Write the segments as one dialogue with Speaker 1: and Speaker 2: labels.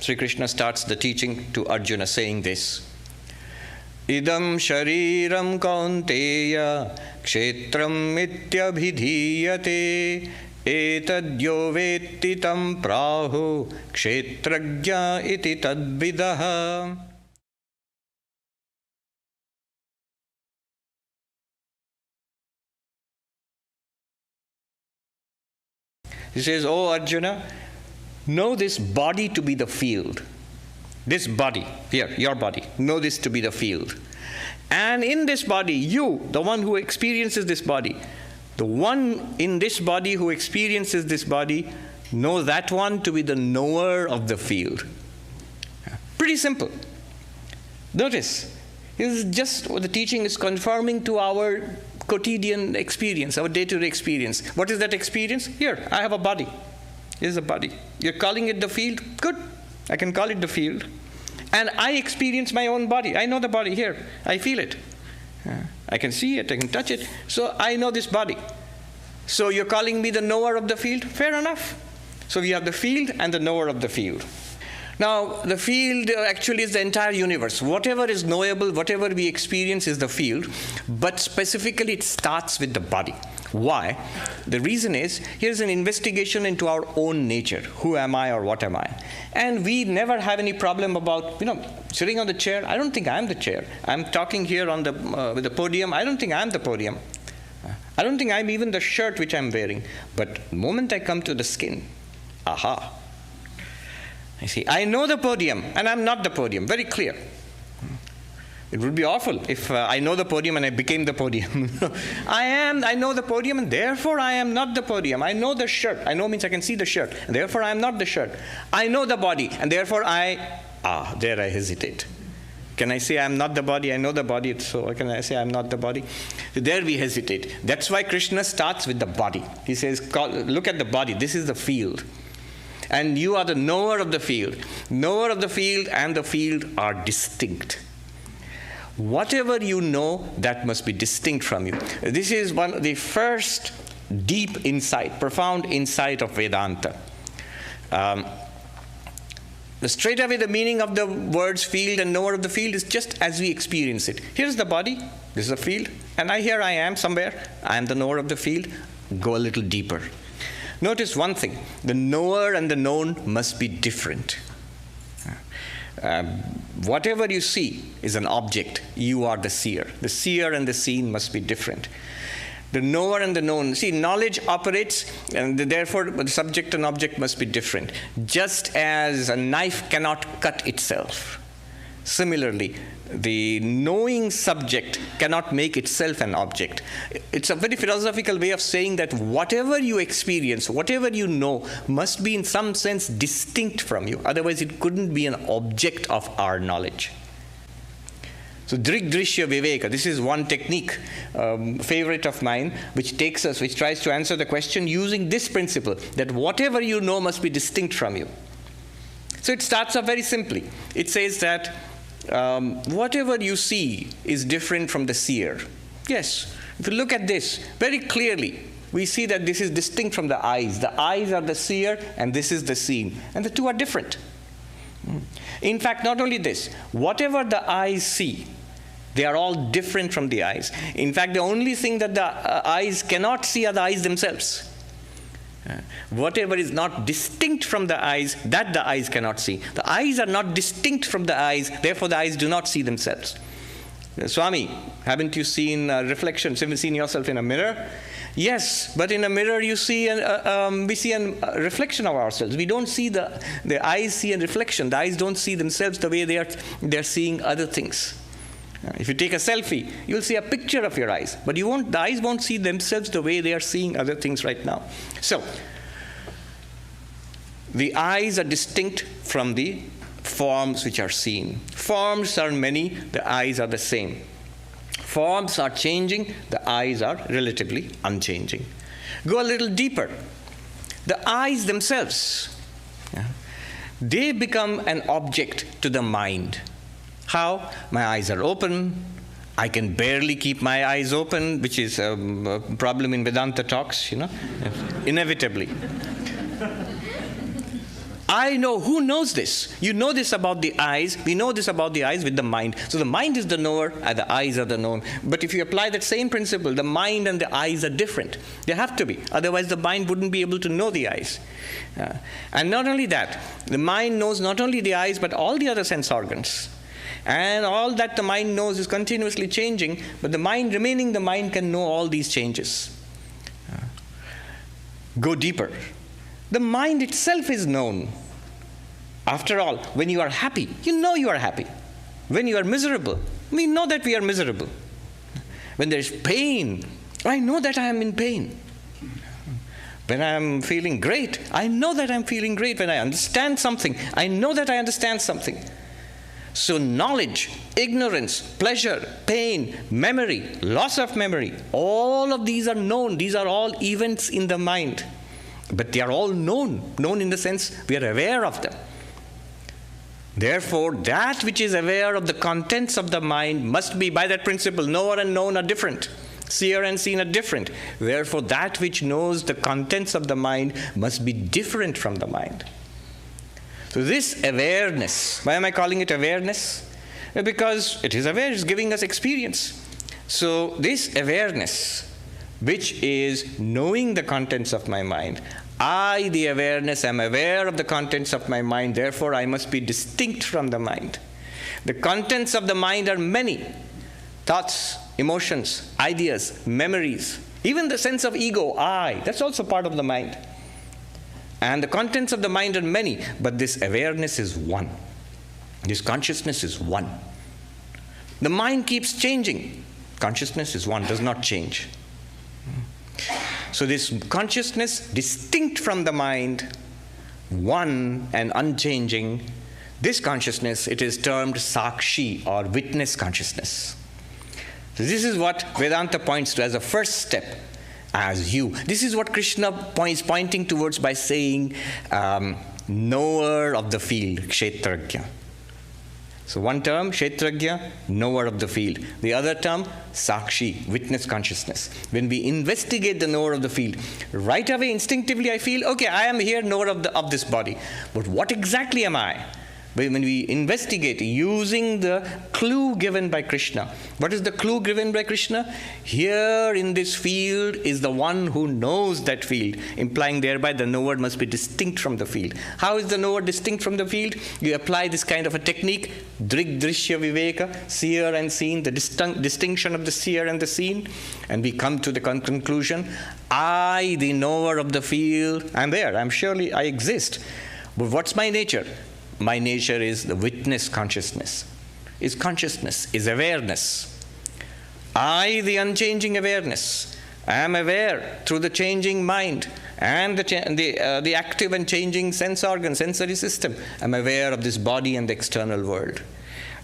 Speaker 1: Sri Krishna starts the teaching to Arjuna saying this. Idaṁ śarīraṁ kaunteya kṣetram abhidhīyate etad vetti tam prāhuḥ kṣetra-jña iti tad-vidaḥ. He says, "Oh Arjuna, know this body to be the field." This body, here, your body, know this to be the field. And in this body, you, the one who experiences this body, the one in this body who experiences this body, know that one to be the knower of the field. Pretty simple. Notice, this is just what the teaching is confirming to our quotidian experience, our day-to-day experience. What is that experience? Here, I have a body. Here's a body. You're calling it the field? Good. I can call it the field. And I experience my own body. I know the body here. I feel it. I can see it. I can touch it. So I know this body. So you're calling me the knower of the field? Fair enough. So we have the field and the knower of the field. Now, the field actually is the entire universe. Whatever is knowable, whatever we experience is the field, but specifically it starts with the body. Why? The reason is, here's an investigation into our own nature. Who am I or what am I? And we never have any problem about, sitting on the chair. I don't think I'm the chair. I'm talking here on the with the podium. I don't think I'm the podium. I don't think I'm even the shirt which I'm wearing. But the moment I come to the skin, aha. I see, I know the podium, and I'm not the podium. Very clear. It would be awful if I know the podium and I became the podium. I know the podium, and therefore I am not the podium. I know the shirt. I know means I can see the shirt, and therefore I am not the shirt. I know the body, and therefore there I hesitate. Can I say I'm not the body? I know the body, so can I say I'm not the body? There we hesitate. That's why Krishna starts with the body. He says, look at the body. This is the field. And you are the knower of the field. Knower of the field and the field are distinct. Whatever you know, that must be distinct from you. This is the first deep insight, profound insight of Vedanta. Straight away, the meaning of the words field and knower of the field is just as we experience it. Here's the body, this is a field, and here I am somewhere. I am the knower of the field. Go a little deeper. Notice one thing, the knower and the known must be different. Whatever you see is an object. You are the seer. The seer and the seen must be different. The knower and the known. See, knowledge operates, and therefore the subject and object must be different. Just as a knife cannot cut itself, similarly, the knowing subject cannot make itself an object. It's a very philosophical way of saying that whatever you experience, whatever you know, must be in some sense distinct from you. Otherwise, it couldn't be an object of our knowledge. So, drik-drishya viveka, this is one technique, favorite of mine, which tries to answer the question using this principle, that whatever you know must be distinct from you. So, it starts off very simply. It says that whatever you see is different from the seer. Yes, if you look at this very clearly, we see that this is distinct from the eyes. The eyes are the seer, and this is the seen. And the two are different. In fact, not only this, whatever the eyes see, they are all different from the eyes. In fact, the only thing that the eyes cannot see are the eyes themselves. Whatever is not distinct from the eyes, that the eyes cannot see. The eyes are not distinct from the eyes, therefore the eyes do not see themselves. Swāmī, haven't you seen reflections? Have you seen yourself in a mirror? Yes, but in a mirror you see we see a reflection of ourselves. We don't see the eyes see a reflection. The eyes don't see themselves the way they're seeing other things. If you take a selfie, you'll see a picture of your eyes, but the eyes won't see themselves the way they are seeing other things right now. So, the eyes are distinct from the forms which are seen. Forms are many, the eyes are the same. Forms are changing, the eyes are relatively unchanging. Go a little deeper. The eyes themselves, they become an object to the mind. How? My eyes are open. I can barely keep my eyes open, which is a problem in Vedanta talks, inevitably. I know. Who knows this? You know this about the eyes. We know this about the eyes with the mind. So the mind is the knower and the eyes are the known. But if you apply that same principle, the mind and the eyes are different. They have to be. Otherwise the mind wouldn't be able to know the eyes. And not only that, the mind knows not only the eyes but all the other sense organs. And all that the mind knows is continuously changing, but the mind, remaining the mind, can know all these changes. Go deeper. The mind itself is known. After all, when you are happy, you know you are happy. When you are miserable, we know that we are miserable. When there is pain, I know that I am in pain. When I am feeling great, I know that I am feeling great. When I understand something, I know that I understand something. So knowledge, ignorance, pleasure, pain, memory, loss of memory, all of these are known. These are all events in the mind. But they are all known. Known in the sense we are aware of them. Therefore, that which is aware of the contents of the mind must be, by that principle, knower and known are different. Seer and seen are different. Therefore, that which knows the contents of the mind must be different from the mind. So this awareness, why am I calling it awareness? Because it is aware, it's giving us experience. So this awareness, which is knowing the contents of my mind, I, the awareness, am aware of the contents of my mind, therefore I must be distinct from the mind. The contents of the mind are many. Thoughts, emotions, ideas, memories, even the sense of ego, I, that's also part of the mind. And the contents of the mind are many, but this awareness is one. This consciousness is one. The mind keeps changing. Consciousness is one, does not change. So this consciousness, distinct from the mind, one and unchanging, this consciousness, it is termed sakshi, or witness consciousness. So this is what Vedanta points to as a first step, as you. This is what Krishna is pointing towards by saying, knower of the field, kṣetra-jña. So one term, kṣetra-jña, knower of the field. The other term, sakshi, witness consciousness. When we investigate the knower of the field, right away, instinctively, I feel, okay, I am here, knower of this body. But what exactly am I? When we investigate using the clue given by Krishna. What is the clue given by Krishna? Here in this field is the one who knows that field, implying thereby the knower must be distinct from the field. How is the knower distinct from the field? You apply this kind of a technique, drig drishya viveka, seer and seen, the distinction of the seer and the seen, and we come to the conclusion, I, the knower of the field, I'm there, I exist. But what's my nature? My nature is the witness consciousness, is awareness. I, the unchanging awareness, am aware through the changing mind and the active and changing sense organ, sensory system. I'm aware of this body and the external world.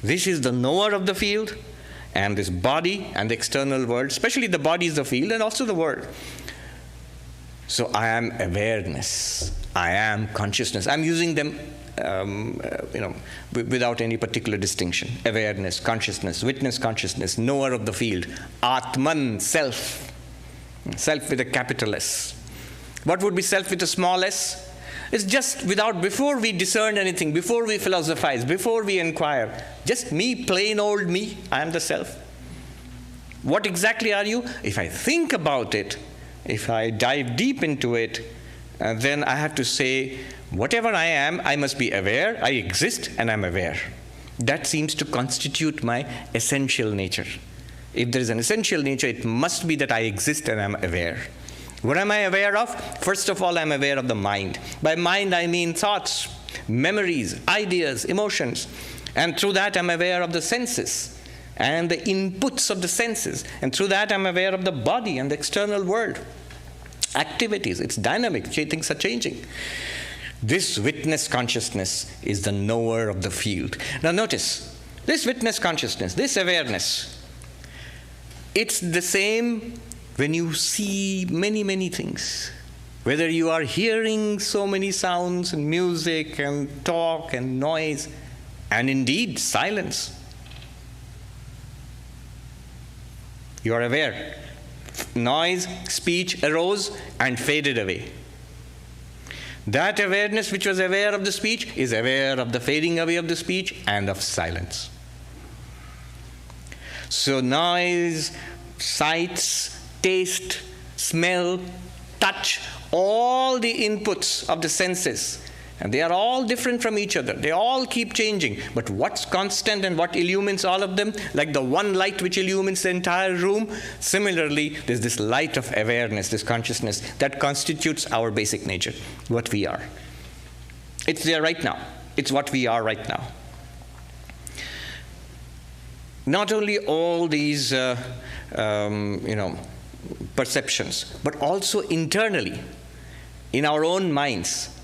Speaker 1: This is the knower of the field, and this body and the external world, especially the body is the field and also the world. So I am awareness. I am consciousness. I'm using them without any particular distinction. Awareness, consciousness, witness consciousness, knower of the field. Atman, self. Self with a capital S. What would be self with a small s? It's just before we discern anything, before we philosophize, before we inquire, just me, plain old me, I am the self. What exactly are you? If I think about it, if I dive deep into it, then I have to say, whatever I am, I must be aware, I exist, and I'm aware. That seems to constitute my essential nature. If there is an essential nature, it must be that I exist and I'm aware. What am I aware of? First of all, I'm aware of the mind. By mind, I mean thoughts, memories, ideas, emotions. And through that, I'm aware of the senses and the inputs of the senses. And through that, I'm aware of the body and the external world. Activities, it's dynamic, things are changing. This witness consciousness is the knower of the field. Now notice, this witness consciousness, this awareness, it's the same when you see many, many things. Whether you are hearing so many sounds and music and talk and noise, and indeed silence. You are aware. Noise, speech arose and faded away. That awareness which was aware of the speech is aware of the fading away of the speech and of silence. So noise, sights, taste, smell, touch, all the inputs of the senses, and they are all different from each other. They all keep changing. But what's constant and what illumines all of them? Like the one light which illumines the entire room, similarly, there's this light of awareness, this consciousness, that constitutes our basic nature, what we are. It's there right now. It's what we are right now. Not only all these, perceptions, but also internally, in our own minds,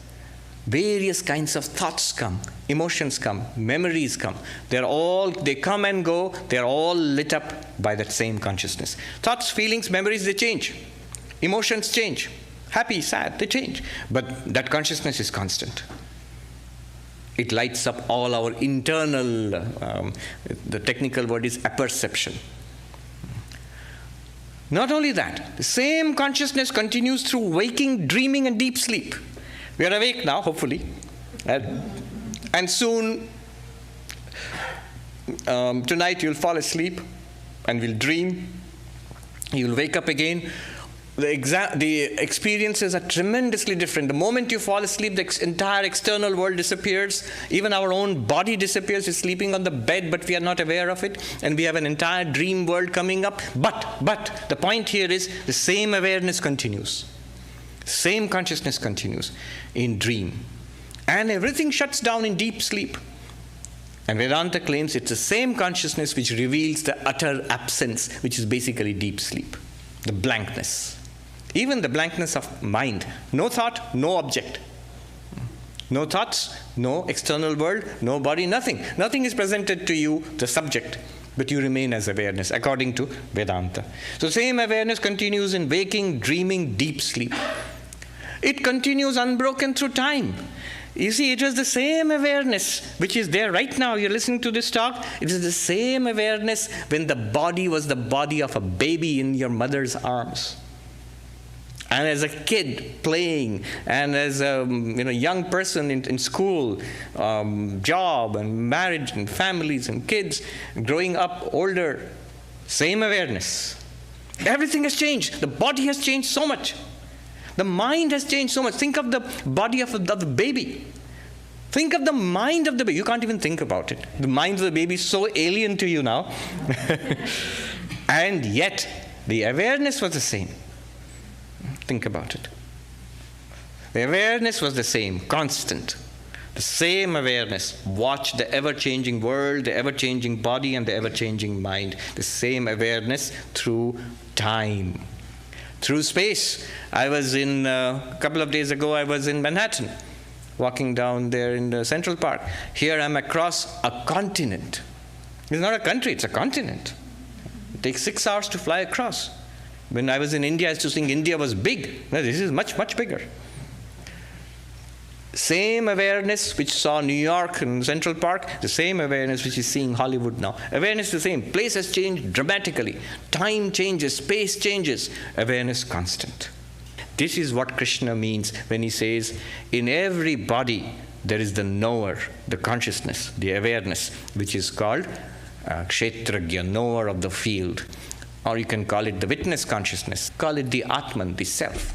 Speaker 1: various kinds of thoughts come, emotions come, memories come. They come and go. They're all lit up by that same consciousness. Thoughts, feelings, memories, they change. Emotions change. Happy, sad, they change. But that consciousness is constant. It lights up all our internal, the technical word is apperception. Not only that, the same consciousness continues through waking, dreaming, and deep sleep. We are awake now, hopefully. And soon, tonight you'll fall asleep and will dream. You'll wake up again. The experiences are tremendously different. The moment you fall asleep, the entire external world disappears. Even our own body disappears. We're sleeping on the bed, but we are not aware of it. And we have an entire dream world coming up. But the point here is the same awareness continues. Same consciousness continues in dream. And everything shuts down in deep sleep. And Vedanta claims it's the same consciousness which reveals the utter absence, which is basically deep sleep, the blankness. Even the blankness of mind. No thought, no object. No thoughts, no external world, no body, nothing. Nothing is presented to you, the subject, but you remain as awareness, according to Vedanta. So same awareness continues in waking, dreaming, deep sleep. It continues unbroken through time. You see, it was the same awareness which is there right now. You're listening to this talk. It is the same awareness when the body was the body of a baby in your mother's arms. And as a kid playing, and as a young person in school, job and marriage and families and kids, growing up older, same awareness. Everything has changed. The body has changed so much. The mind has changed so much. Think of the body of the baby. Think of the mind of the baby. You can't even think about it. The mind of the baby is so alien to you now. And yet, the awareness was the same. Think about it. The awareness was the same, constant. The same awareness. Watch the ever-changing world, the ever-changing body, and the ever-changing mind. The same awareness through time. Through space. I was a couple of days ago, I was in Manhattan, walking down there in the Central Park. Here I'm across a continent. It's not a country, it's a continent. It takes 6 hours to fly across. When I was in India, I used to think India was big. No, this is much, much bigger. Same awareness which saw New York and Central Park, the same awareness which is seeing Hollywood now. Awareness is the same. Place has changed dramatically. Time changes, space changes. Awareness constant. This is what Krishna means when he says, in every body there is the knower, the consciousness, the awareness, which is called kṣetra-jña, knower of the field. Or you can call it the witness consciousness. Call it the Atman, the self.